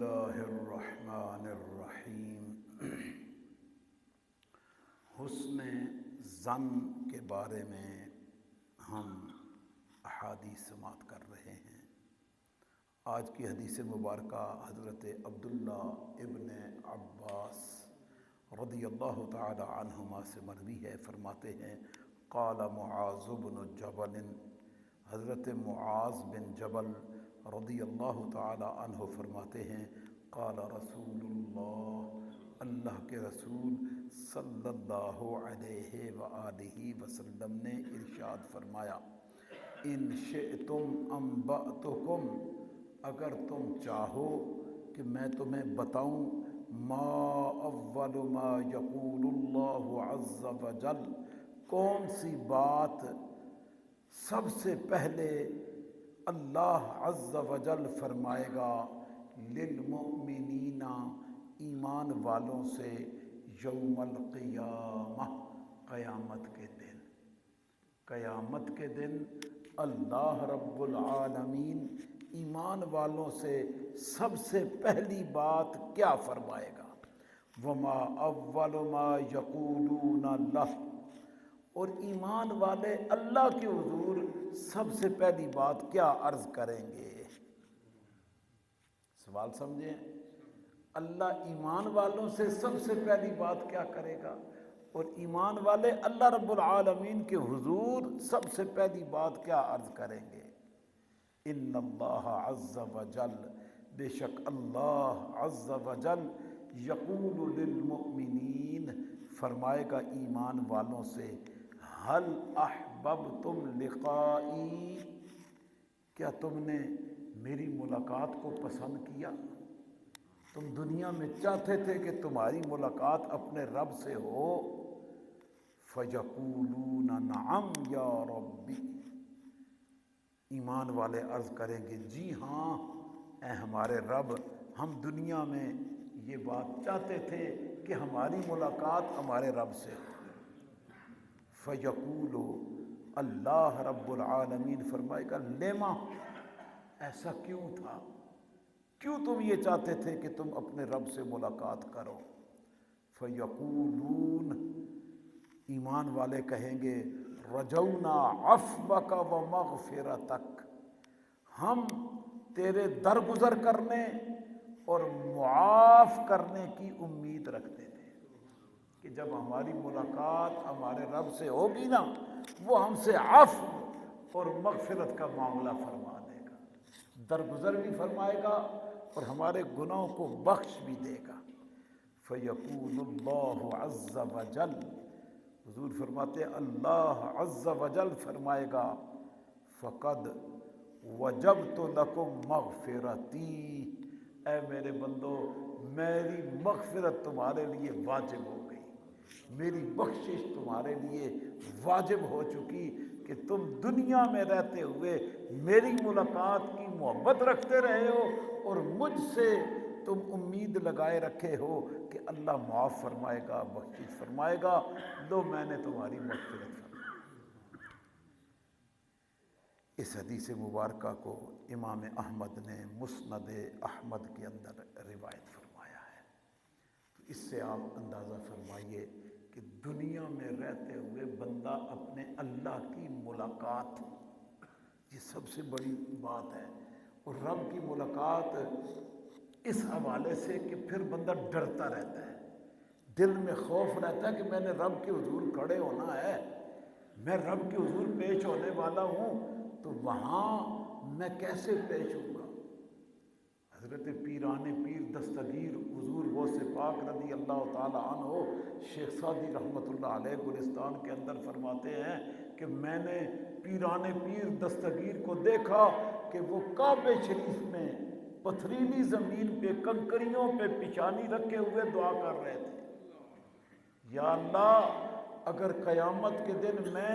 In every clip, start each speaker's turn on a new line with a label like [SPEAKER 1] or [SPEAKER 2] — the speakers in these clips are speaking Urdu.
[SPEAKER 1] اللہ الرحمن الرحیم۔ حسن ظن کے بارے میں ہم احادیث سماعت کر رہے ہیں۔ آج کی حدیث مبارکہ حضرت عبداللہ ابن عباس رضی اللہ تعالی عنہما سے مروی ہے۔ فرماتے ہیں قال معاذ بن جبل، حضرت معاذ بن جبل رضی اللہ تعالی عنہ فرماتے ہیں قال رسول اللہ، اللہ کے رسول صلی اللہ علیہ وآلہ وسلم نے ارشاد فرمایا، ان شئتم انبأتکم، اگر تم چاہو کہ میں تمہیں بتاؤں ما اول ما یقول اللہ عز وجل، کون سی بات سب سے پہلے اللہ عز وجل فرمائے گا للمؤمنین، ایمان والوں سے، یوم القیامہ، قیامت کے دن۔ قیامت کے دن اللہ رب العالمین ایمان والوں سے سب سے پہلی بات کیا فرمائے گا؟ وما اول ما یقولون لہ، اور ایمان والے اللہ کے حضور سب سے پہلی بات کیا عرض کریں گے؟ سوال سمجھیں، اللہ ایمان والوں سے سب سے پہلی بات کیا کرے گا، اور ایمان والے اللہ رب العالمین کے حضور سب سے پہلی بات کیا عرض کریں گے؟ ان اللہ عز وجل، بے شک اللہ عز وجل، یقول للمؤمنین، فرمائے گا ایمان والوں سے، هل احببتم لقائی، کیا تم نے میری ملاقات کو پسند کیا؟ تم دنیا میں چاہتے تھے کہ تمہاری ملاقات اپنے رب سے ہو؟ فیقولون نعم یا ربی، ایمان والے عرض کریں گے جی ہاں اے ہمارے رب، ہم دنیا میں یہ بات چاہتے تھے کہ ہماری ملاقات ہمارے رب سے ہو۔ فیقول، اللہ رب العالمین فرمائے گا لما، ایسا کیوں تھا، کیوں تم یہ چاہتے تھے کہ تم اپنے رب سے ملاقات کرو؟ فیقولون، ایمان والے کہیں گے رجونا عفوک و مغفرتک، ہم تیرے درگزر کرنے اور معاف کرنے کی امید رکھتے تھے کہ جب ہماری ملاقات ہمارے رب سے ہوگی نا، وہ ہم سے عفو اور مغفرت کا معاملہ فرما دے گا، درگزر بھی فرمائے گا اور ہمارے گناہوں کو بخش بھی دے گا۔ فیقول اللہ عز وجل، حضور فرماتے ہیں اللہ عز وجل فرمائے گا فقد وجبت لکم مغفرتی، اے میرے بندو میری مغفرت تمہارے لیے واجب ہو گئی، میری بخشش تمہارے لیے واجب ہو چکی کہ تم دنیا میں رہتے ہوئے میری ملاقات کی محبت رکھتے رہے ہو اور مجھ سے تم امید لگائے رکھے ہو کہ اللہ معاف فرمائے گا، بخشش فرمائے گا، لو میں نے تمہاری مغفرت فرمائی۔ اس حدیث مبارکہ کو امام احمد نے مسند احمد کے اندر روایت فرمایا ہے۔ تو اس سے آپ اندازہ فرمائیے کہ دنیا میں رہتے ہوئے بندہ اپنے اللہ کی ملاقات، یہ سب سے بڑی بات ہے، اور رب کی ملاقات اس حوالے سے کہ پھر بندہ ڈرتا رہتا ہے، دل میں خوف رہتا ہے کہ میں نے رب کے حضور کھڑے ہونا ہے، میں رب کے حضور پیش ہونے والا ہوں، تو وہاں میں کیسے پیش ہوں گا؟ حضرت پیران پیر دستگیر حضور غوث پاک رضی اللہ تعالی عنہ شیخ سعدی رحمۃ اللہ علیہ گلستان کے اندر فرماتے ہیں کہ میں نے پیران پیر دستگیر کو دیکھا کہ وہ کعبہ شریف میں پتھریلی زمین پہ کنکریوں پہ پیشانی رکھے ہوئے دعا کر رہے تھے، یا اللہ اگر قیامت کے دن میں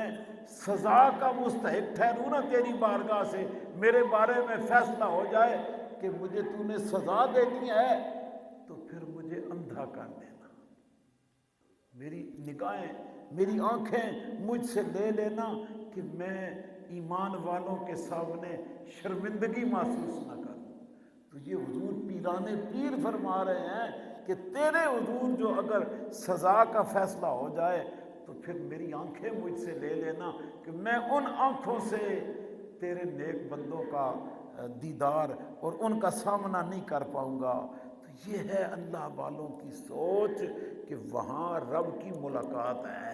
[SPEAKER 1] سزا کا مستحق ٹھہروں نا تیری بارگاہ سے، میرے بارے میں فیصلہ ہو جائے کہ مجھے تو نے سزا دینی ہے، تو پھر مجھے اندھا کر دینا، میری نگاہیں، میری آنکھیں مجھ سے لے لینا کہ میں ایمان والوں کے سامنے شرمندگی محسوس نہ کروں۔ تو تو یہ حضور پیرانے پیر فرما رہے ہیں کہ تیرے حضور جو اگر سزا کا فیصلہ ہو جائے تو پھر میری آنکھیں مجھ سے لے لینا کہ میں ان آنکھوں سے تیرے نیک بندوں کا دیدار اور ان کا سامنا نہیں کر پاؤں گا۔ تو یہ ہے اللہ والوں کی سوچ کہ وہاں رب کی ملاقات ہے،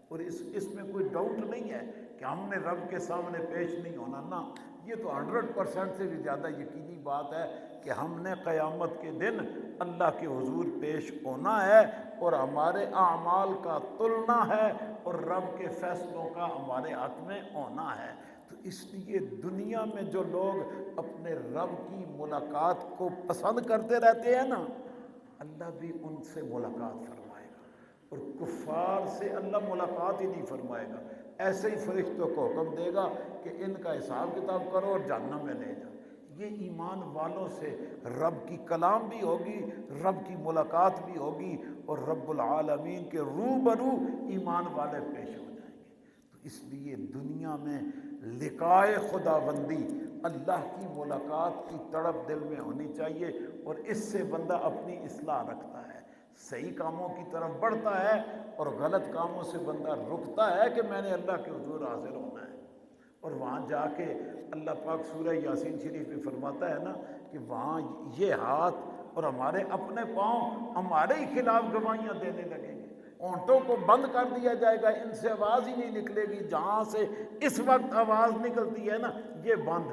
[SPEAKER 1] اور اس میں کوئی ڈاؤٹ نہیں ہے کہ ہم نے رب کے سامنے پیش نہیں ہونا، نا، یہ تو 100% سے بھی زیادہ یقینی بات ہے کہ ہم نے قیامت کے دن اللہ کے حضور پیش ہونا ہے، اور ہمارے اعمال کا تلنا ہے، اور رب کے فیصلوں کا ہمارے حق میں ہونا ہے۔ تو اس لیے دنیا میں جو لوگ اپنے رب کی ملاقات کو پسند کرتے رہتے ہیں نا، اللہ بھی ان سے ملاقات فرمائے گا، اور کفار سے اللہ ملاقات ہی نہیں فرمائے گا، ایسے ہی فرشتوں کو حکم دے گا کہ ان کا حساب کتاب کرو اور جہنم میں لے جاؤ۔ یہ ایمان والوں سے رب کی کلام بھی ہوگی، رب کی ملاقات بھی ہوگی، اور رب العالمین کے روبرو ایمان والے پیش ہو جائیں گے۔ تو اس لیے دنیا میں لقائے خداوندی، اللہ کی ملاقات کی تڑپ دل میں ہونی چاہیے، اور اس سے بندہ اپنی اصلاح رکھتا ہے، صحیح کاموں کی طرف بڑھتا ہے، اور غلط کاموں سے بندہ رکتا ہے کہ میں نے اللہ کے حضور حاضر ہونا ہے۔ اور وہاں جا کے اللہ پاک سورہ یاسین شریف میں فرماتا ہے نا کہ وہاں یہ ہاتھ اور ہمارے اپنے پاؤں ہمارے ہی خلاف گواہیاں دینے لگیں گے، اونٹوں کو بند کر دیا جائے گا، ان سے آواز ہی نہیں نکلے گی، جہاں سے اس وقت آواز نکلتی ہے نا یہ بند،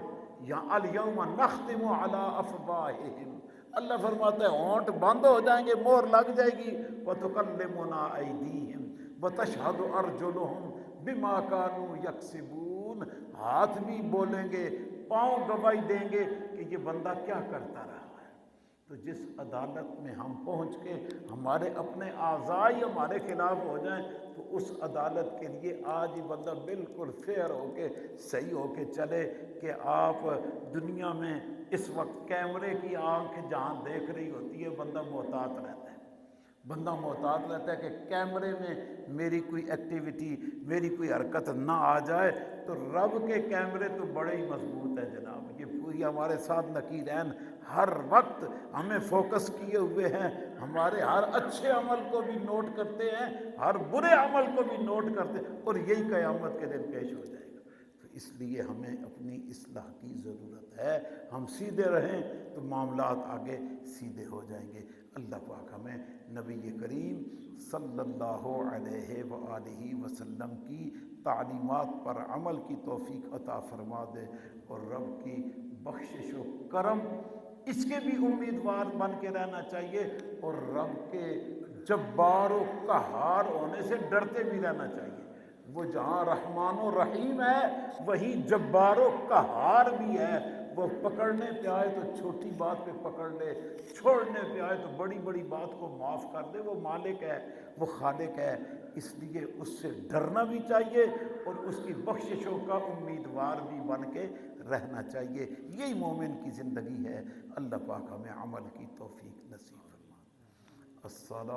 [SPEAKER 1] یا الیوم نختم علی افواہہم، اللہ فرماتا ہے اونٹ بند ہو جائیں گے، مہر لگ جائے گی، وتکلمنا ایدیہم وتشہد ارجلہم بما کانوا یکسبون، ہاتھ بھی بولیں گے، پاؤں گواہی دیں گے کہ یہ بندہ کیا کرتا رہا ہے۔ تو جس عدالت میں ہم پہنچ کے ہمارے اپنے اعضاء ہی ہمارے خلاف ہو جائیں تو اس عدالت کے لیے آج ہی بندہ بالکل فیئر ہو کے صحیح ہو کے چلے کہ آپ دنیا میں اس وقت کیمرے کی آنکھ جہاں دیکھ رہی ہوتی ہے بندہ محتاط رہتا ہے، بندہ محتاط رہتا ہے کہ کیمرے میں میری کوئی ایکٹیویٹی، میری کوئی حرکت نہ آ جائے۔ تو رب کے کیمرے تو بڑے ہی مضبوط ہیں جناب، یہ پوری ہمارے ساتھ نقیرین ہر وقت ہمیں فوکس کیے ہوئے ہیں، ہمارے ہر اچھے عمل کو بھی نوٹ کرتے ہیں، ہر برے عمل کو بھی نوٹ کرتے ہیں، اور یہی قیامت کے دن پیش ہو جائے گا۔ تو اس لیے ہمیں اپنی اصلاح کی ضرورت ہے، ہم سیدھے رہیں تو معاملات آگے سیدھے ہو جائیں گے۔ اللہ پاک ہمیں نبی کریم صلی اللہ علیہ وآلہ وسلم کی تعلیمات پر عمل کی توفیق عطا فرما دے، اور رب کی بخشش و کرم اس کے بھی امیدوار بن کے رہنا چاہیے، اور رب کے جبار و قہار ہونے سے ڈرتے بھی رہنا چاہیے۔ وہ جہاں رحمان و رحیم ہے وہیں جبار و قہار بھی ہے، وہ پکڑنے پہ آئے تو چھوٹی بات پہ پکڑ لے، چھوڑنے پہ آئے تو بڑی بڑی بات کو معاف کر دے، وہ مالک ہے، وہ خالق ہے۔ اس لیے اس سے ڈرنا بھی چاہیے اور اس کی بخششوں کا امیدوار بھی بن کے رہنا چاہیے۔ یہی مومن کی زندگی ہے۔ اللہ پاک ہمیں عمل کی توفیق نصیب فرمائے۔ السلام